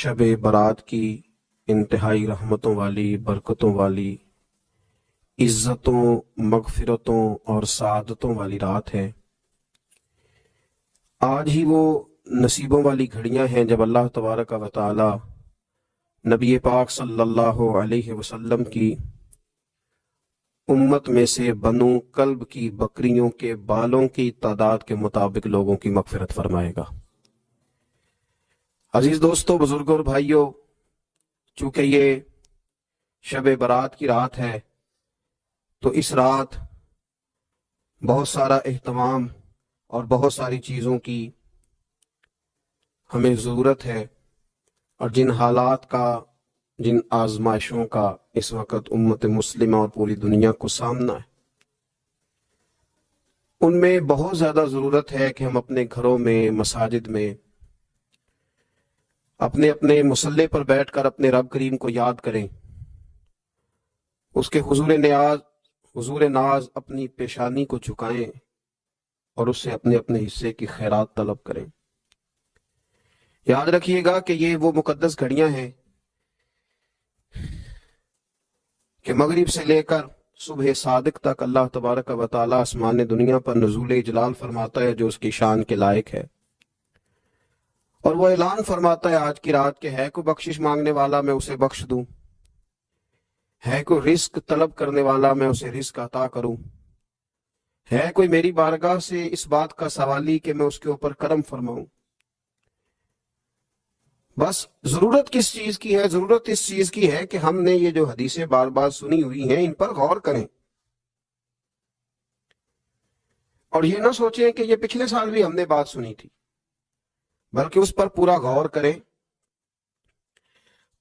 شب برات کی انتہائی رحمتوں والی، برکتوں والی، عزتوں، مغفرتوں اور سعادتوں والی رات ہے۔ آج ہی وہ نصیبوں والی گھڑیاں ہیں جب اللہ تبارک و تعالی نبی پاک صلی اللہ علیہ وسلم کی امت میں سے بنو کلب کی بکریوں کے بالوں کی تعداد کے مطابق لوگوں کی مغفرت فرمائے گا۔ عزیز دوستو، بزرگوں اور بھائیوں، چونکہ یہ شب برات کی رات ہے تو اس رات بہت سارا اہتمام اور بہت ساری چیزوں کی ہمیں ضرورت ہے، اور جن حالات کا، جن آزمائشوں کا اس وقت امت مسلمہ اور پوری دنیا کو سامنا ہے، ان میں بہت زیادہ ضرورت ہے کہ ہم اپنے گھروں میں، مساجد میں، اپنے اپنے مصلے پر بیٹھ کر اپنے رب کریم کو یاد کریں، اس کے حضور ناز اپنی پیشانی کو جھکائیں اور اس سے اپنے اپنے حصے کی خیرات طلب کریں۔ یاد رکھیے گا کہ یہ وہ مقدس گھڑیاں ہیں کہ مغرب سے لے کر صبح صادق تک اللہ تبارک و تعالی آسمان دنیا پر نزول جلال فرماتا ہے جو اس کی شان کے لائق ہے، اور وہ اعلان فرماتا ہے آج کی رات کہ ہے کوئی بخشش مانگنے والا میں اسے بخش دوں، ہے کوئی رزق طلب کرنے والا میں اسے رزق عطا کروں، ہے کوئی میری بارگاہ سے اس بات کا سوالی کہ میں اس کے اوپر کرم فرماؤں۔ بس ضرورت کس چیز کی ہے؟ ضرورت اس چیز کی ہے کہ ہم نے یہ جو حدیثیں بار بار سنی ہوئی ہیں ان پر غور کریں، اور یہ نہ سوچیں کہ یہ پچھلے سال بھی ہم نے بات سنی تھی، بلکہ اس پر پورا غور کریں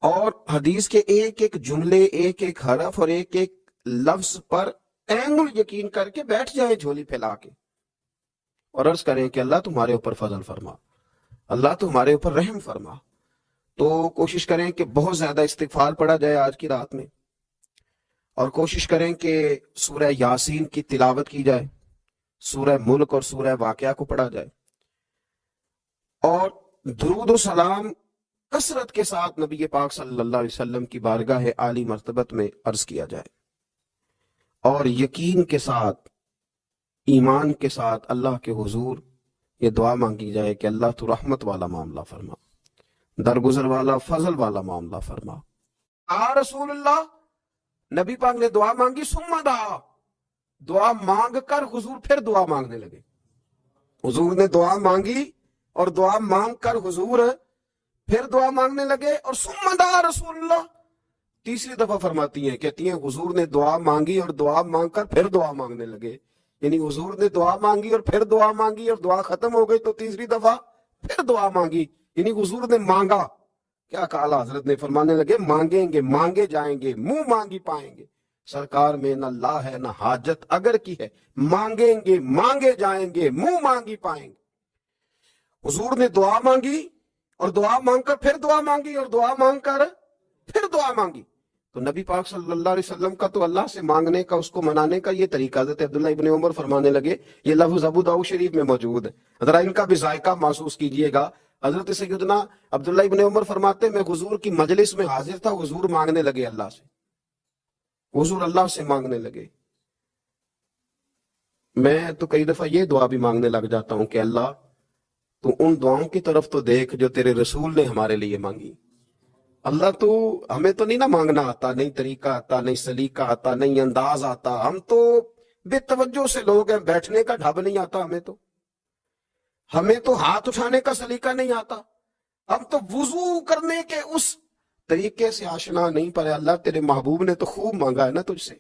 اور حدیث کے ایک ایک جملے، ایک ایک حرف اور ایک ایک لفظ پر عین یقین کر کے بیٹھ جائیں جھولی پھیلا کے، اور عرض کریں کہ اللہ تمہارے اوپر فضل فرما، اللہ تمہارے اوپر رحم فرما۔ تو کوشش کریں کہ بہت زیادہ استغفار پڑھا جائے آج کی رات میں، اور کوشش کریں کہ سورہ یاسین کی تلاوت کی جائے، سورہ ملک اور سورہ واقعہ کو پڑھا جائے، اور درود و سلام کثرت کے ساتھ نبی پاک صلی اللہ علیہ وسلم کی بارگاہ عالی مرتبت میں عرض کیا جائے، اور یقین کے ساتھ، ایمان کے ساتھ اللہ کے حضور یہ دعا مانگی جائے کہ اللہ تو رحمت والا معاملہ فرما، درگزر والا، فضل والا معاملہ فرما۔ رسول اللہ، نبی پاک نے دعا مانگی، ثم دعا، دعا مانگ کر حضور پھر دعا مانگنے لگے۔ حضور نے دعا مانگی اور دعا مانگ کر حضور پھر دعا مانگنے لگے، اور ثم دعا رسول اللہ تیسری دفعہ فرماتی ہیں، کہتی ہیں حضور نے دعا مانگی اور دعا مانگ کر پھر دعا مانگنے لگے، یعنی حضور نے دعا مانگی اور پھر دعا مانگی اور دعا ختم ہو گئی تو تیسری دفعہ پھر دعا مانگی، یعنی حضور نے مانگا۔ کیا کہا حضرت نے؟ فرمانے لگے مانگیں گے، مانگے جائیں گے، منہ مانگی پائیں گے، سرکار میں نہ لا ہے نہ حاجت اگر کی ہے، مانگیں گے، مانگے جائیں گے، منہ مانگی پائیں گے۔ حضور نے دعا مانگی اور دعا مانگ کر پھر دعا مانگی اور دعا مانگ کر پھر دعا مانگی، تو نبی پاک صلی اللہ علیہ وسلم کا تو اللہ سے مانگنے کا، اس کو منانے کا یہ طریقہ، حضرت عبداللہ ابن عمر فرمانے لگے، یہ لفظ ابو داؤد شریف میں موجود ہے، ذرا ان کا بھی ذائقہ محسوس کیجئے گا۔ حضرت سیدنا عبداللہ ابن عمر فرماتے میں حضور کی مجلس میں حاضر تھا، حضور مانگنے لگے اللہ سے، حضور اللہ سے مانگنے لگے۔ میں تو کئی دفعہ یہ دعا بھی مانگنے لگ جاتا ہوں کہ اللہ تو ان دعاؤں کی طرف تو دیکھ جو تیرے رسول نے ہمارے لیے مانگی۔ اللہ تو ہمیں تو نہیں نا مانگنا آتا، نہیں طریقہ آتا، نہیں سلیقہ آتا، نہیں انداز آتا، ہم تو بے توجہ سے لوگ ہیں، بیٹھنے کا ڈھب نہیں آتا ہمیں تو ہاتھ اٹھانے کا سلیقہ نہیں آتا، ہم تو وضو کرنے کے اس طریقے سے آشنا نہیں، پر اللہ تیرے محبوب نے تو خوب مانگا ہے نا تجھ سے،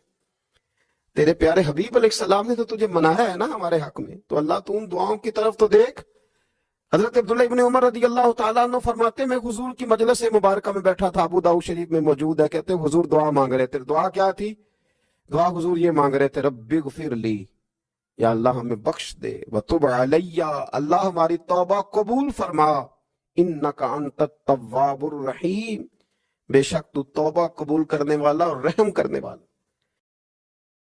تیرے پیارے حبیب علیہ السلام نے تو تجھے منایا ہے نا ہمارے حق میں، تو اللہ تو ان دعاؤں کی طرف تو دیکھ۔ حضرت عبداللہ ابن عمر رضی اللہ تعالیٰ عنہ فرماتے میں حضور کی مجلس مبارکہ میں بیٹھا تھا، ابو داؤد شریف میں موجود ہے، کہتے ہیں حضور دعا مانگ رہے تھے۔ دعا کیا تھی؟ دعا حضور یہ مانگ رہے تھے، رب اغفر لی، یا اللہ ہمیں بخش دے، وتب علی، اللہ ہماری توبہ قبول فرما، انک انت التواب الرحیم، بے شک تو توبہ قبول کرنے والا اور رحم کرنے والا۔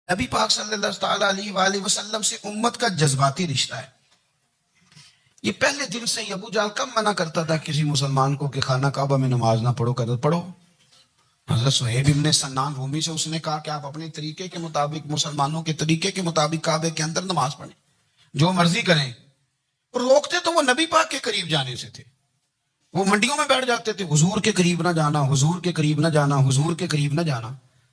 نبی پاک صلی اللہ علیہ وسلم سے امت کا جذباتی رشتہ ہے، یہ پہلے دن سے ہی ابو جہل کب منع کرتا تھا کسی مسلمان کو کہ خانہ کعبہ میں نماز نہ پڑھو، کہتا پڑھو. حضرت صہیب ابن سنان رومی سے اس نے کہا کہ آپ اپنے طریقے کے مطابق، مسلمانوں کے طریقے کے مطابق کعبے کے اندر نماز پڑھیں، جو مرضی کریں. اور روکتے تو وہ نبی پاک کے قریب جانے سے تھے. وہ منڈیوں میں بیٹھ جاتے تھے، حضور کے قریب نہ جانا، حضور کے قریب نہ جانا، حضور کے قریب نہ جانا.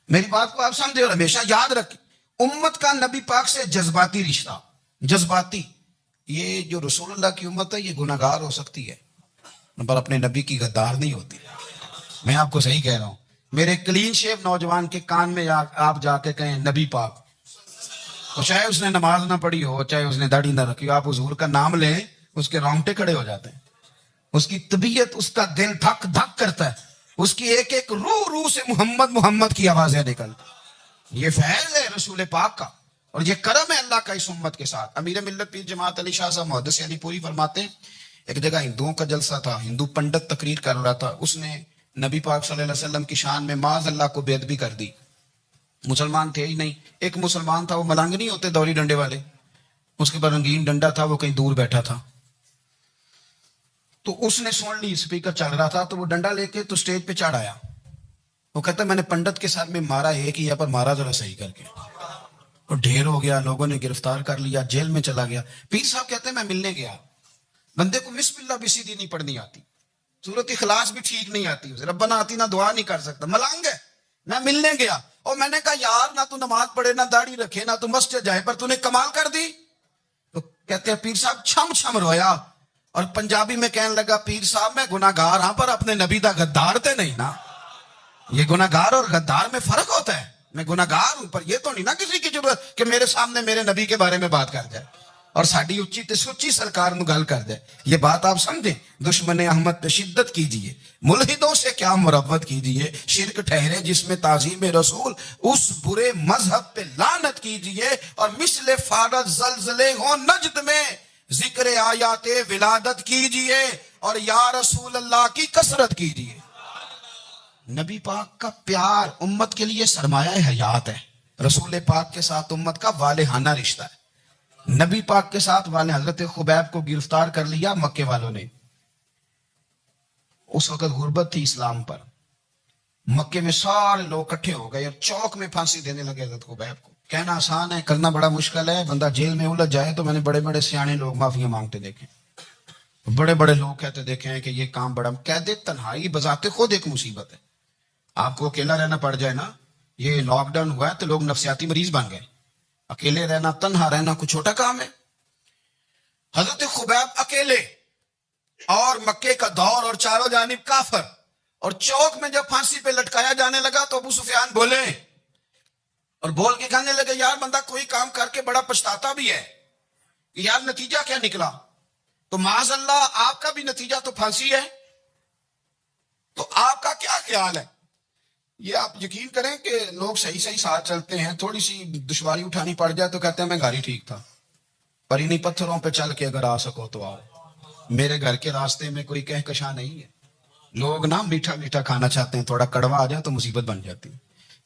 میری بات کو آپ سمجھے اور ہمیشہ یاد رکھیں، امت کا نبی پاک سے جذباتی رشتہ، جذباتی. یہ جو رسول اللہ کی امت ہے یہ گناہ گار ہو سکتی ہے پر اپنے نبی کی غدار نہیں ہوتی. میں آپ کو صحیح کہہ رہا ہوں. میرے کلین شیو نوجوان کے کان میں آپ جا کے کہیں نبی پاک، اور چاہے اس نے نماز نہ پڑھی ہو، چاہے اس نے داڑھی نہ رکھی ہو، آپ حضور کا نام لیں اس کے رونگٹے کھڑے ہو جاتے ہیں. اس کی طبیعت، اس کا دل دھک دھک کرتا ہے. اس کی ایک ایک روح سے محمد محمد کی آوازیں نکلتی. یہ فیض ہے رسول پاک کا اور یہ کرم ہے اللہ کا اس امت کے ساتھ. امیر ملت پیر جماعت علی شاہ صاحب محدث علی پوری فرماتے ہیں ایک جگہ ہندوؤں کا جلسہ تھا، ہندو پنڈت تقریر کر رہا تھا، اس نے نبی پاک صلی اللہ علیہ وسلم کی شان میں معاذ اللہ کو بے ادبی کر دی. مسلمان تھے ہی نہیں، ایک مسلمان تھا، وہ ملنگ نہیں ہوتے دوری ڈنڈے والے، اس کے پاس رنگین ڈنڈا تھا، وہ کہیں دور بیٹھا تھا. تو اس نے سن لی، اسپیکر چل رہا تھا، تو وہ ڈنڈا لے کے تو سٹیج پہ چڑھ آیا. وہ کہتا ہے میں نے پنڈت کے ساتھ میں مارا ایک ہی ہے پر مارا ذرا صحیح کر کے. اور ڈھیر ہو گیا، لوگوں نے گرفتار کر لیا، جیل میں چلا گیا. پیر صاحب کہتے ہیں میں ملنے گیا، بندے کو بسم اللہ بھی سیدھی نہیں پڑھنی آتی، سورۃ اخلاص بھی ٹھیک نہیں آتی، اسے ربنا آتی نہ دعا نہیں کر سکتا، ملنگ ہے. میں ملنے گیا اور میں نے کہا یار نہ تو نماز پڑھے، نہ داڑھی رکھے، نہ تو مسجد جائے، پر تو نے کمال کر دی. تو کہتے ہیں پیر صاحب چھم چھم رویا اور پنجابی میں کہنے لگا پیر صاحب میں گناہ گار ہاں پر اپنے نبی دا غدار تے نہیں نا. یہ گناہ گار اور غدار میں فرق ہوتا ہے. میں گناہ گار ہوں پر یہ تو نہیں نا کسی کی ضرورت کہ میرے سامنے میرے نبی کے بارے میں بات کر جائے اور ساڑی اچھی تے سچی سرکار نو گل کر جائے. یہ بات آپ سمجھیں. دشمن احمد پہ شدت کیجئے، ملحدوں سے کیا مروت کیجئے، شرک ٹھہرے جس میں تعظیم رسول، اس برے مذہب پہ لعنت کیجئے، اور مثل فارض زلزلے ہوں نجد میں ذکر آیات ولادت کیجئے، اور یا رسول اللہ کی کثرت کیجئے. نبی پاک کا پیار امت کے لیے سرمایہ حیات ہے. رسول پاک کے ساتھ امت کا والہانہ رشتہ ہے. نبی پاک کے ساتھ والے حضرت خبیب کو گرفتار کر لیا مکے والوں نے. اس وقت غربت تھی اسلام پر. مکے میں سارے لوگ کٹھے ہو گئے اور چوک میں پھانسی دینے لگے حضرت خبیب کو. کہنا آسان ہے، کرنا بڑا مشکل ہے. بندہ جیل میں الجھ جائے تو میں نے بڑے بڑے سیانے لوگ معافیاں مانگتے دیکھے، بڑے بڑے لوگ کہتے دیکھے ہیں کہ یہ کام بڑا. قید تنہائی بذات خود ایک مصیبت ہے. آپ کو اکیلا رہنا پڑ جائے نا، یہ لاک ڈاؤن ہوا ہے تو لوگ نفسیاتی مریض بن گئے. اکیلے رہنا، تنہا رہنا کوئی چھوٹا کام ہے. حضرت خبیب اکیلے اور مکے کا دور اور چاروں جانب کافر، اور چوک میں جب پھانسی پہ لٹکایا جانے لگا تو ابو سفیان بولے اور بول کے کہنے لگے یار بندہ کوئی کام کر کے بڑا پچھتاتا بھی ہے، یار نتیجہ کیا نکلا؟ تو معاذ اللہ آپ کا بھی نتیجہ تو پھانسی ہے. تو آپ کا کیا خیال ہے؟ یہ آپ یقین کریں کہ لوگ صحیح صحیح ساتھ چلتے ہیں، تھوڑی سی دشواری اٹھانی پڑ جائے تو کہتے ہیں میں گھر ہی ٹھیک تھا، پر انہیں پتھروں پہ چل کے اگر آ سکو تو آؤ. میرے گھر کے راستے میں کوئی کہکشاں نہیں ہے. لوگ نا میٹھا میٹھا کھانا چاہتے ہیں، تھوڑا کڑوا آ جائے تو مصیبت بن جاتی.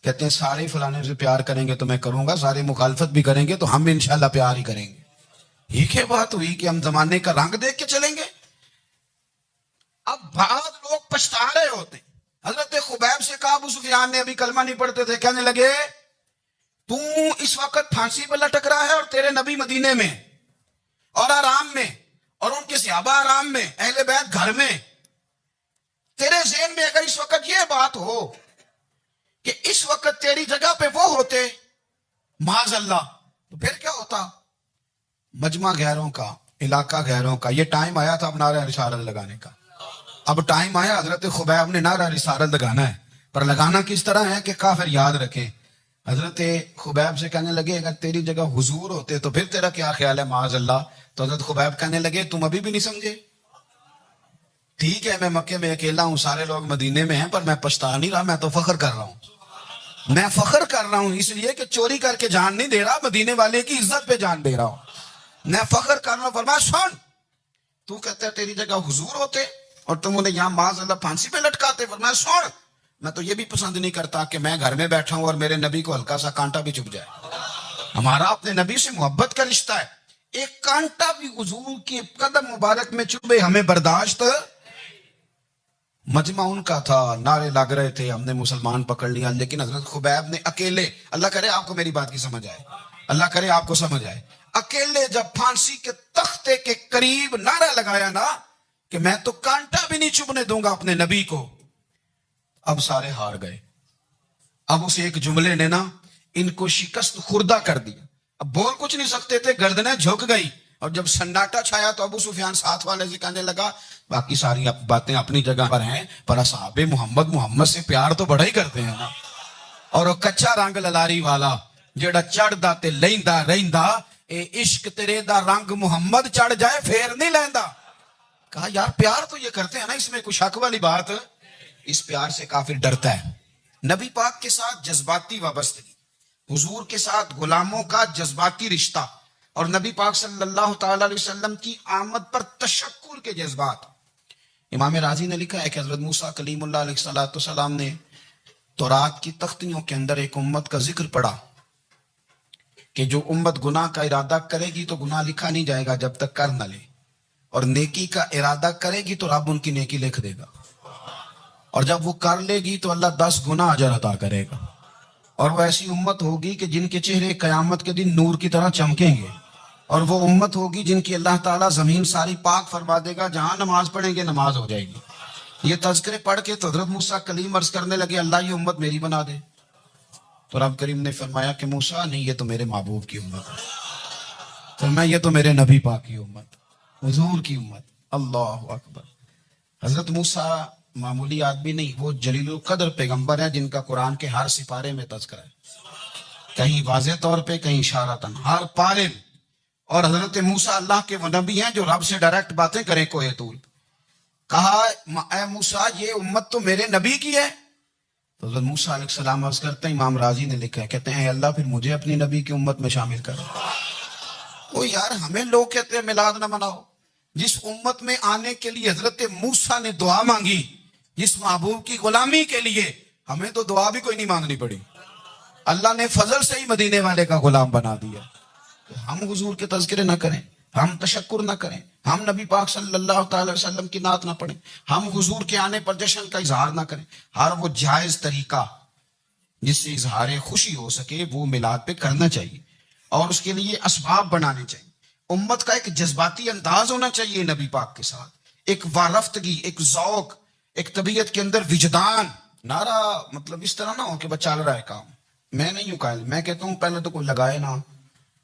کہتے ہیں سارے فلانے سے پیار کریں گے تو میں کروں گا، سارے مخالفت بھی کریں گے تو ہم انشاءاللہ پیار ہی کریں گے. یہ کیا بات ہوئی کہ ہم زمانے کا رنگ دیکھ کے چلیں گے؟ اب بعض لوگ پچھتا رہے ہوتے. حضرت خبیب سے کہا، ابو سفیان نے ابھی کلمہ نہیں پڑھتے تھے، کہنے لگے تو اس وقت پھانسی پہ لٹک رہا ہے اور تیرے نبی مدینے میں اور آرام میں، اور ان کے صحابہ آرام میں، اہل بیت گھر میں. تیرے ذہن میں اگر اس وقت یہ بات ہو کہ اس وقت تیری جگہ پہ وہ ہوتے معاذ اللہ، تو پھر کیا ہوتا؟ مجمع غیروں کا، علاقہ غیروں کا. یہ ٹائم آیا تھا اب نعرہ رسالت لگانے کا. اب ٹائم آیا حضرت خبیب نے نعرہ رسالت لگانا ہے، پر لگانا کس طرح ہے کہ کافر یاد رکھیں. حضرت خبیب سے کہنے لگے اگر تیری جگہ حضور ہوتے تو پھر تیرا کیا خیال ہے معاذ اللہ؟ تو حضرت خبیب کہنے لگے تم ابھی بھی نہیں سمجھے. ٹھیک ہے میں مکے میں اکیلا ہوں، سارے لوگ مدینے میں ہیں، پر میں پچھتا نہیں رہا، میں تو فخر کر رہا ہوں. میں فخر کر رہا ہوں اس لیے کہ چوری کر کے جان نہیں دے رہا، مدینے والے کی عزت پہ جان دے رہا ہوں. میں فخر کر رہا ہوں. فرمایا سن، تو کہتا ہے تیری جگہ حضور ہوتے اور تم انہیں یہاں معاذ اللہ پھانسی پہ لٹکاتے. فرمایا سن، میں تو یہ بھی پسند نہیں کرتا کہ میں گھر میں بیٹھا ہوں اور میرے نبی کو ہلکا سا کانٹا بھی چبھ جائے. ہمارا اپنے نبی سے محبت کا رشتہ ہے. ایک کانٹا بھی حضور کے قدم مبارک میں چبھے ہمیں برداشت. مجمع ان کا تھا, نعرے لگ رہے تھے, ہم نے مسلمان پکڑ لیا, لیکن حضرت خبیب نے اکیلے, اللہ کرے آپ کو میری بات کی سمجھ آئے, اللہ کرے آپ کو سمجھ آئے, اکیلے جب پھانسی کے تختے کے قریب نعرہ لگایا نا کہ میں تو کانٹا بھی نہیں چبھنے دوں گا اپنے نبی کو, اب سارے ہار گئے. اب اس ایک جملے نے نا ان کو شکست خوردہ کر دیا. اب بول کچھ نہیں سکتے تھے, گردنیں جھک گئی. اور جب سناٹا چھایا تو ابو سفیان ساتھ والے سے کہنے لگا باقی ساری باتیں اپنی جگہ پر ہیں, پر اصحاب محمد سے پیار تو بڑا ہی کرتے ہیں نا. اور وہ کچا رنگ للاری والا جڑا چڑھدا تے لیندا رہندا, اے عشق تیرے دا رنگ محمد چڑھ جائے پھر نہیں لیندا. کہا یار پیار تو یہ کرتے ہیں نا, اس میں کوئی شک والی بات. اس پیار سے کافر ڈرتا ہے. نبی پاک کے ساتھ جذباتی وابستگی, حضور کے ساتھ غلاموں کا جذباتی رشتہ, اور نبی پاک صلی اللہ تعالی علیہ وسلم کی آمد پر تشکر کے جذبات. امام راضی نے لکھا ہے کہ حضرت موسیٰ کلیم اللہ علیہ السلام نے تورات کی تختیوں کے اندر ایک امت کا ذکر پڑھا کہ جو امت گناہ کا ارادہ کرے گی تو گناہ لکھا نہیں جائے گا جب تک کر نہ لے, اور نیکی کا ارادہ کرے گی تو رب ان کی نیکی لکھ دے گا, اور جب وہ کر لے گی تو اللہ 10 گنا اجر عطا کرے گا. اور وہ ایسی امت ہوگی کہ جن کے چہرے قیامت کے دن نور کی طرح چمکیں گے, اور وہ امت ہوگی جن کی اللہ تعالیٰ زمین ساری پاک فرما دے گا, جہاں نماز پڑھیں گے نماز ہو جائے گی. یہ تذکرے پڑھ کے تو حضرت موسیٰ کلیم عرض کرنے لگے اللہ یہ امت میری بنا دے. تو رب کریم نے فرمایا کہ موسیٰ نہیں, یہ تو میرے محبوب کی امت ہے. فرمایا یہ تو میرے نبی پاک کی امت, حضور کی امت. اللہ اکبر. حضرت موسیٰ معمولی آدمی نہیں, وہ جلیل القدر پیغمبر ہیں جن کا قرآن کے ہر سپارے میں تذکرہ ہے, کہیں واضح طور پہ کہیں اشارتاً, ہر پارے میں. اور حضرت موسیٰ اللہ کے وہ نبی ہیں جو رب سے ڈائریکٹ باتیں کریں کوہ طور. کہا اے موسیٰ یہ امت تو میرے نبی کی ہے. تو حضرت موسیٰ علیہ السلام عرض کرتے ہیں, امام راضی نے لکھا ہے, کہتے ہیں اے اللہ پھر مجھے اپنی نبی کی امت میں شامل کر. وہ یار ہمیں لوگ کہتے ہیں میلاد نہ مناؤ, جس امت میں آنے کے لیے حضرت موسیٰ نے دعا مانگی, جس محبوب کی غلامی کے لیے, ہمیں تو دعا بھی کوئی نہیں مانگنی پڑی, اللہ نے فضل سے ہی مدینے والے کا غلام بنا دیا. ہم حضور کے تذکرے نہ کریں, ہم تشکر نہ کریں, ہم نبی پاک صلی اللہ تعالی وسلم کی نعت نہ پڑھیں, ہم حضور کے آنے پر جشن کا اظہار نہ کریں. ہر وہ جائز طریقہ جس سے اظہار خوشی ہو سکے وہ میلاد پہ کرنا چاہیے, اور اس کے لیے اسباب بنانے چاہیے. امت کا ایک جذباتی انداز ہونا چاہیے نبی پاک کے ساتھ, ایک وارفتگی, ایک ذوق, ایک طبیعت کے اندر وجدان. نعرہ مطلب اس طرح نہ ہو کہ بس چل رہا ہے کام. میں نہیں ہوں قائل, میں کہتا ہوں پہلے تو کوئی لگائے نہ,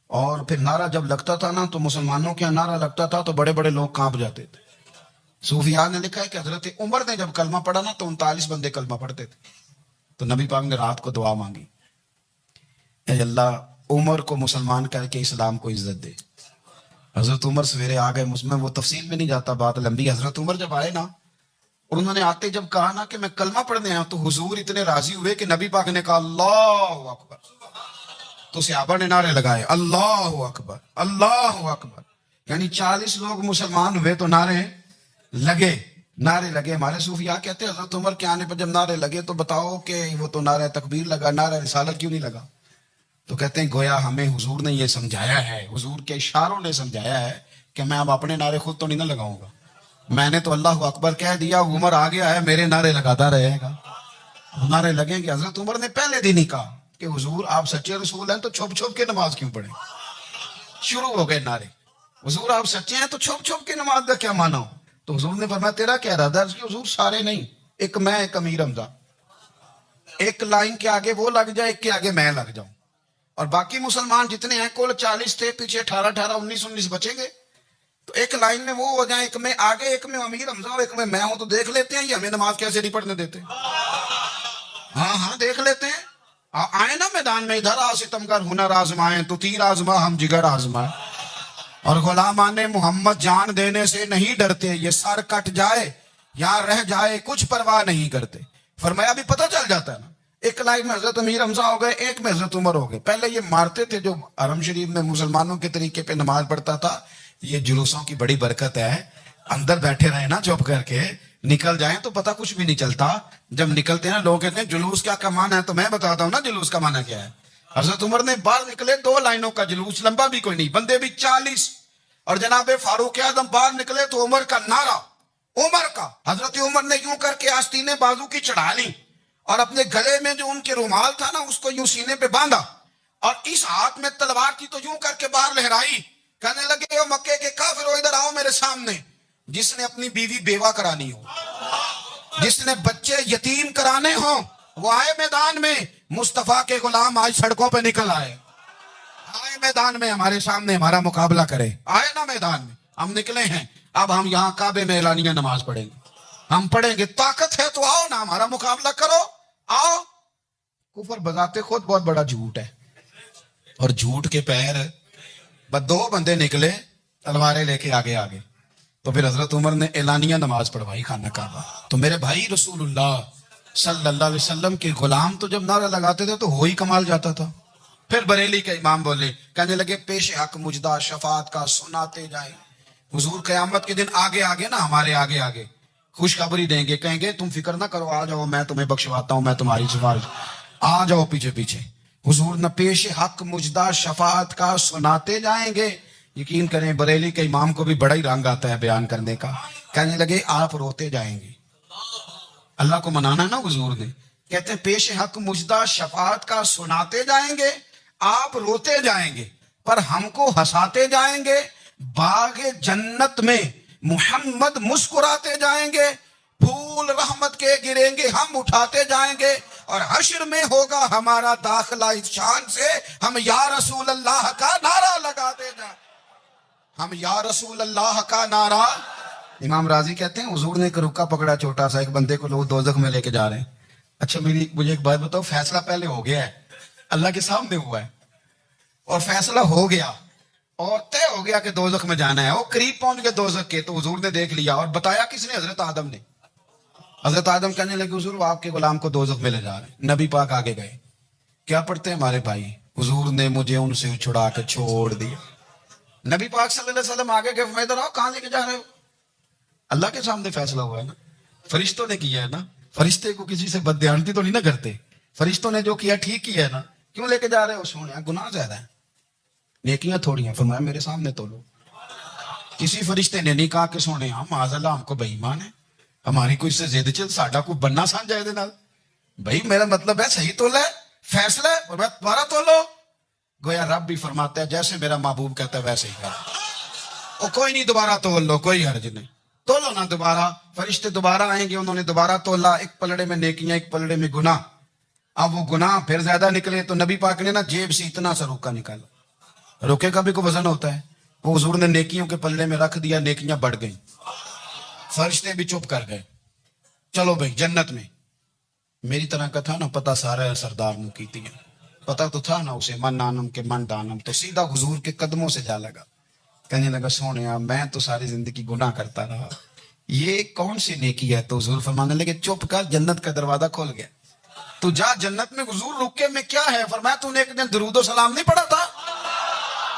اور پھر نعرہ جب لگتا تھا نا تو مسلمانوں کے نعرہ لگتا تھا تو بڑے بڑے لوگ کانپ جاتے تھے. صوفیاء نے لکھا ہے کہ حضرت عمر نے جب کلمہ پڑھا نا تو 39 بندے کلمہ پڑھتے تھے. تو نبی پاک نے رات کو دعا مانگی, اے اللہ عمر کو مسلمان کر کے اسلام کو عزت دے. حضرت عمر سویرے آ گئے, میں وہ تفصیل میں نہیں جاتا, بات لمبی. حضرت عمر جب آئے نا, اور انہوں نے آتے جب کہا نا کہ میں کلمہ پڑھنے آیا, تو حضور اتنے راضی ہوئے کہ نبی پاک نے کہا اللہ اکبر. تو صحابہ نے نعرے لگائے اللہ اکبر اللہ اکبر, یعنی 40 لوگ مسلمان ہوئے تو نعرے لگے. ہمارے صوفیاء کہتے ہیں حضرت عمر کے آنے پر جب نعرے لگے تو بتاؤ کہ وہ تو نعرہ تکبیر لگا, نعرہ رسالت کیوں نہیں لگا؟ تو کہتے ہیں گویا ہمیں حضور نے یہ سمجھایا ہے, حضور کے اشاروں نے سمجھایا ہے کہ میں اب اپنے نعرے خود تو نہیں نہ لگاؤں گا, میں نے تو اللہ اکبر کہہ دیا, عمر آ گیا ہے, میرے نعرے لگاتا رہے گا, نعرے لگیں گے. حضرت عمر نے پہلے دن ہی کہا کہ حضور آپ سچے رسول ہیں تو چھپ چھپ کے نماز کیوں پڑھیں. شروع ہو گئے نعرے, حضور آپ سچے ہیں تو چھپ چھپ کے نماز کا کیا مانا ہو؟ تو حضور نے فرمایا تیرا کیا ارادہ ہے؟ کہ حضور سارے نہیں, ایک میں ایک امیر حمزہ, ایک لائن کے آگے وہ لگ جائے, ایک کے آگے میں لگ جاؤں, اور باقی مسلمان جتنے ہیں کل 40 تھے, پیچھے 18 19 بچیں گے, تو ایک لائن میں وہ ہو جائیں, ایک میں آگے, ایک میں امیر حمزہ ہو, ایک میں ہوں, تو دیکھ لیتے ہیں یہ ہمیں نماز کیسے نہیں پڑھنے دیتے. ہاں دیکھ لیتے ہیں, آئے نا میدان میں, ادھر آ ستمگر ہنر آزمائیں, تو تیر آزما ہم جگر آزمائیں, اور غلامان محمد جان دینے سے نہیں ڈرتے, یہ سر کٹ جائے یا رہ جائے کچھ پرواہ نہیں کرتے. فرمایا بھی پتہ چل جاتا ہے نا, ایک لائن میں حضرت امیر حمزہ ہو گئے, ایک میں حضرت عمر ہو گئے. پہلے یہ مارتے تھے جو حرم شریف میں مسلمانوں کے طریقے پہ نماز پڑھتا تھا, یہ جلوسوں کی بڑی برکت ہے, اندر بیٹھے رہے نا چپ کر کے, نکل جائیں تو پتہ کچھ بھی نہیں چلتا. جب نکلتے ہیں نا لوگ کہتے ہیں جلوس کیا معنی ہے, تو میں بتاتا ہوں نا جلوس کا معنی کیا ہے. حضرت عمر نے باہر نکلے 2 لائنوں کا جلوس، لمبا بھی کوئی نہیں، بندے بھی 40، اور جناب فاروق اعظم باہر نکلے تو عمر کا نعرہ، عمر کا، حضرت عمر نے یوں کر کے آستینیں بازو کی چڑھا لی اور اپنے گلے میں جو ان کے رومال تھا نا اس کو یوں سینے پہ باندھا، اور اس ہاتھ میں تلوار تھی تو یوں کر کے باہر لہرائی، کہنے لگے او مکے کے کافرو ادھر آؤ میرے سامنے، جس نے اپنی بیوی بیوہ کرانی ہو، جس نے بچے یتیم کرانے ہوں، وہ آئے میدان میں، مصطفیٰ کے غلام آج سڑکوں پہ نکل آئے میدان میں ہمارے سامنے ہمارا مقابلہ کرے، آئے نا میدان میں، ہم نکلے ہیں، اب ہم یہاں کعبے میں اعلانیہ نماز پڑھیں گے، ہم پڑھیں گے، طاقت ہے تو آؤ نا ہمارا مقابلہ کرو، آؤ۔ کفر بذات خود بہت بڑا جھوٹ ہے، اور جھوٹ کے پیر بس 2 بندے نکلے تلواریں لے کے آگے آگے، تو پھر حضرت عمر نے اعلانیہ نماز پڑھوائی خانہ کعبہ۔ تو میرے بھائی رسول اللہ صلی اللہ علیہ وسلم کے غلام تو جب نعرہ لگاتے تھے تو ہو ہی کمال جاتا تھا۔ پھر بریلی کے امام بولے، کہنے لگے پیش حق مجدہ شفاعت کا سناتے جائیں، حضور قیامت کے دن آگے آگے نا ہمارے آگے آگے خوشخبری دیں گے، کہیں گے تم فکر نہ کرو، آ جاؤ میں تمہیں بخشواتا ہوں، میں تمہاری سفارش، آ جاؤ پیچھے پیچھے۔ حضور نہ پیش حق مجدہ شفاعت کا سناتے جائیں گے۔ یقین کریں بریلی کے امام کو بھی بڑا ہی رنگ آتا ہے بیان کرنے کا، کہنے لگے آپ روتے جائیں گے، اللہ کو منانا نا حضور نے، کہتے ہیں پیش حق مجدہ شفاعت کا سناتے جائیں گے، آپ روتے جائیں گے پر ہم کو ہنساتے جائیں گے، باغ جنت میں محمد مسکراتے جائیں گے، پھول رحمت کے گریں گے ہم اٹھاتے جائیں گے، اور حشر میں ہوگا ہمارا داخلہ اس شان سے ہم یا رسول اللہ کا نعرہ لگاتے جائیں، ہم یا رسول اللہ کا نعرہ۔ امام راضی کہتے ہیں حضور نے ایک رکا پکڑا چھوٹا سا، ایک بندے کو لوگ دوزخ میں لے کے جا رہے ہیں، اچھا مجھے ایک بات بتاؤ، فیصلہ پہلے ہو گیا ہے، اللہ کے سامنے ہوا ہے، اور فیصلہ ہو گیا اور طے ہو گیا کہ دوزخ میں جانا ہے، وہ قریب پہنچ گئے دوزخ کے، تو حضور نے دیکھ لیا، اور بتایا کس نے؟ حضرت آدم نے۔ حضرت آدم کہنے لگے حضور وہ آپ کے غلام کو دوزخ میں لے جا رہے ہیں، نبی پاک آگے گئے، کیا پڑھتے ہیں ہمارے بھائی؟ حضور نے مجھے ان سے چھڑا کے چھوڑ دیا، نبی پاک صلی اللہ علیہ وسلم آگے گئے، میں ادھر آؤ، کہاں لے کے جا رہے ہو؟ اللہ کے سامنے فیصلہ ہوا ہے نا، فرشتوں نے کیا ہے نا، فرشتے کو کسی سے بددیانتی تو نہیں نہ کرتے، فرشتوں نے جو کیا ٹھیک کیا ہے نا، کیوں لے کے جا رہے ہو؟ سونے گناہ زیادہ ہے، نیکیاں تھوڑی ہیں، فرمایا میرے سامنے تو لو۔ کسی فرشتے نے نہیں کہا کہ سونے معاذ اللہ ہم کو بے ایمان ہے، ہماری کوئی سے زید چل ساڈا کوئی بننا سان جائے دے نال، بھائی میرا مطلب ہے صحیح تو لے، فیصلہ ہے اور میں دوبارہ تو لو۔ گویا رب بھی فرماتا ہے جیسے میرا محبوب کہتا ہے ویسے ہی کر، اور کوئی نہیں دوبارہ تول لو، کوئی حرج نہیں، تولو نا دوبارہ۔ فرشتے دوبارہ آئیں گے، انہوں نے دوبارہ تولا، ایک پلڑے میں نیکیاں ایک پلڑے میں گناہ، اب وہ گناہ پھر زیادہ نکلے تو نبی پاک نے نا جیب سے اتنا سا روکا نکالا، روکے کا بھی کوئی وزن ہوتا ہے، وہ حضور نے نیکیوں کے پلڑے میں رکھ دیا، نیکیاں بڑھ گئیں، فرشتے بھی چپ کر گئے، چلو بھائی جنت میں۔ میری طرح کا تھا نا پتہ سارا ہے سردار نے کی تھی، پتہ تو تھا نا اسے من نانم کے من دانم، تو سیدھا حضور کے قدموں سے جا لگا، کہنے لگا سونیا میں تو ساری زندگی گناہ کرتا رہا، یہ کون سی نیکی ہے؟ تو حضور فرمانے لگے چپ کر، جنت کا دروازہ کھول گیا، تو جا جنت میں۔ حضور رکے میں کیا ہے؟ فرمایا تو نے ایک دن درود و سلام نہیں پڑھا تھا،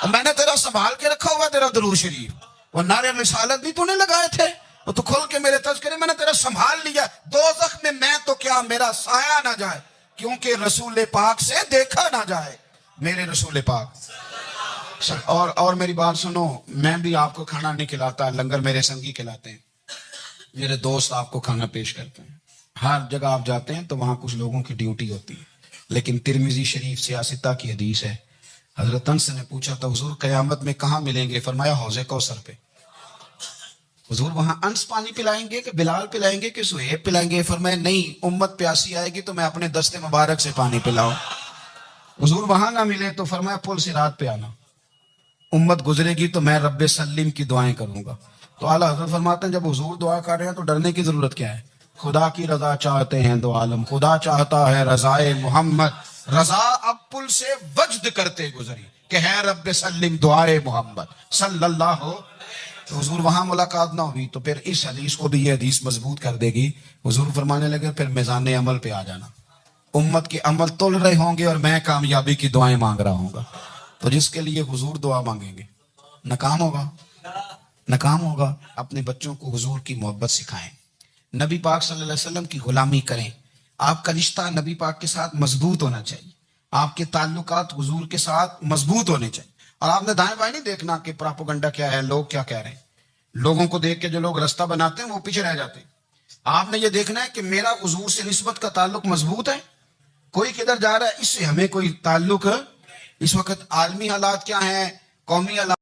اور میں نے تیرا سنبھال کے رکھا ہوا تیرا درود شریف، وہ نعرے رسالت بھی تو نے لگائے تھے، وہ تو کھول کے میرے تذکرے میں نے تیرا سنبھال لیا، دوزخ میں میں تو کیا میرا سایہ نہ جائے، کیونکہ رسول پاک سے دیکھا نہ جائے، میرے رسول پاک۔ اور میری بات سنو، میں بھی آپ کو کھانا نہیں کھلاتا، لنگر میرے سنگی کھلاتے ہیں، میرے دوست آپ کو کھانا پیش کرتے ہیں، ہر جگہ آپ جاتے ہیں تو وہاں کچھ لوگوں کی ڈیوٹی ہوتی ہے، لیکن ترمذی شریف سیاستہ کی حدیث ہے، حضرت انس نے پوچھا تھا حضور قیامت میں کہاں ملیں گے؟ فرمایا حوض کوثر پہ۔ حضور وہاں انس پانی پلائیں گے کہ بلال پلائیں گے کہ سہیب پلائیں گے؟ فرمایا نہیں، امت پیاسی آئے گی تو میں اپنے دست مبارک سے پانی پلاؤں۔ حضور وہاں نہ ملے تو فرمایا پل صراط پہ آنا، امت گزرے گی تو میں رب سلیم کی دعائیں کروں گا۔ تو اعلیٰ حضرت فرماتے ہیں جب حضور دعا کر رہے ہیں تو ڈرنے کی ضرورت کیا ہے؟ خدا کی رضا چاہتے ہیں دو عالم، خدا چاہتا ہے رضائے محمد، رضا اب پل سے وجد کرتے گزری کہ ہے رب سلیم دعائے محمد صلی اللہ ہو۔ تو حضور وہاں ملاقات نہ ہوئی تو پھر اس حدیث کو بھی یہ حدیث مضبوط کر دے گی۔ حضور فرمانے لگے پھر میزان عمل پہ آ جانا، امت کے عمل تول رہے ہوں گے اور میں کامیابی کی دعائیں مانگ رہا ہوں گا، تو جس کے لیے حضور دعا مانگیں گے ناکام ہوگا، ناکام ہوگا۔ اپنے بچوں کو حضور کی محبت سکھائیں، نبی پاک صلی اللہ علیہ وسلم کی غلامی کریں، آپ کا رشتہ نبی پاک کے ساتھ مضبوط ہونا چاہیے، آپ کے تعلقات حضور کے ساتھ مضبوط ہونے چاہیے. اور آپ نے دائیں بائیں نہیں دیکھنا کہ پراپوگنڈا کیا ہے، لوگ کیا کہہ رہے ہیں. لوگوں کو دیکھ کے جو لوگ رستہ بناتے ہیں وہ پیچھے رہ جاتے ہیں. آپ نے یہ دیکھنا ہے کہ میرا حضور سے نسبت کا تعلق مضبوط ہے. کوئی کدھر جا رہا ہے، اس سے ہمیں کوئی تعلق. اس وقت عالمی حالات کیا ہیں، قومی حالات